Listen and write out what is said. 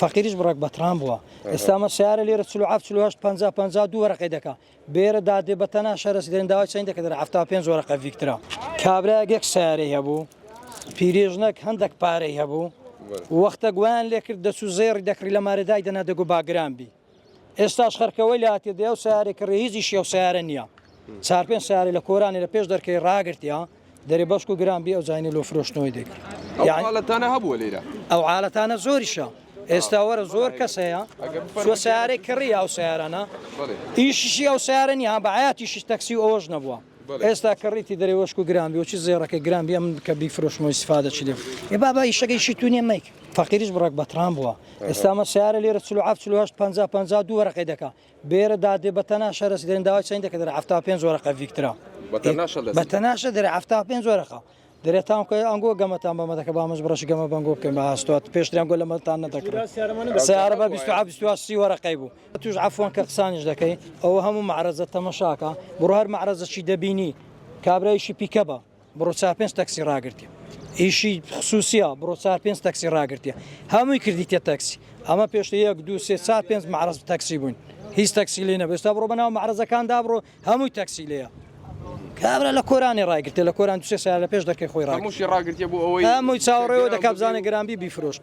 فەقیریش بڕێک بەتران بووە ئێستامە سیارە لێرە 50 وەرەقەی دەکا بێرە دادێ بەتەنا شەرسی دێن داوای چەند دەکە 75 وەرەقە ڤیکترا کابراەک سیارەی هەبوو پیرێژنەك هەندێک پارەی هەبوو وەختە گویان لێ کرد دەچوو زێڕی دەکری لە مارەدای دەنا دەگو باگران بی ئێستاش خەرکەوەی لاتێ دێ و سیارێک کڕی هیچی شێو سیارە نییە 4-5 سیارە لە کۆرانی لە پێش دەرکەی ڕاگرتیا دەرێ بەشک و گران بی ئەو زانانی لۆ فرۆشتنەوەی دەکرد حاڵەتانە هەبووە لێرە ئەو حاڵەتانە زۆریشە ئێستا وەرە زۆر کەس هەیە سوە سیارەی کڕی ئەو سیارانە ئیشیشی ئەو سیارە نیە بەعاتیشی تەکسی و ئەوەش نەبووە ئێستا کڕیتی دەرێ وەشک و گران بی وچی زێڕەکەی گران بی من کە بیفرۆشمەوەی استفادە چی لێ بابا ئیشەکەیشی تو نییە مەیک فەقیریش بڕێک بەتران بووە ئێستامە سیارە لێرە 50 وەرەقەی دەکا بێرە دادێ بەتەنا شەرسی دێن داوای چەند دەکە 75 وەرەقە ڤیکترا بەتەناشە دەرێ 75 وەرەقە دەرێتان کە ئەنگۆ گەمەتان بەمەدەکە بامەش بڕەش گەمە بەنگۆ بکەین بە هاستوات پێشتریان گۆ لەمەتان نەدەکرێت سیارە بە 20 وەرەقەی بوو توش عفوان کە قسانیش دەکەی ئەوە هەموو معرەزە تەمەشاکە بڕۆ هەر معرەزەشی دەبینی کابرایشی پیکەبە بڕۆ 4-5 تەکسی ڕاگرتی ئیشی خصوصیە بڕۆ 4-5 تەکسی ڕاگرتیە هەمووی کردیتە تەکسی ئەمە پێشتە 1-2-3-4-5 معرەز تەکسی بوون هیچ تەکسی لێ نەبێستا بڕۆ بەناو معرەزەکاندا بڕۆ هەمووی تەکسی لێیە کابرا لە کۆرانی ڕاگرتێ لە کۆران 2 سال لە پێش دەکەی خۆی ڕاگرتی ڕاگرتیە بۆ ئەوەی هەمووی چاوەڕێەوە دەکات بزانێ گرانبی بیفرۆشت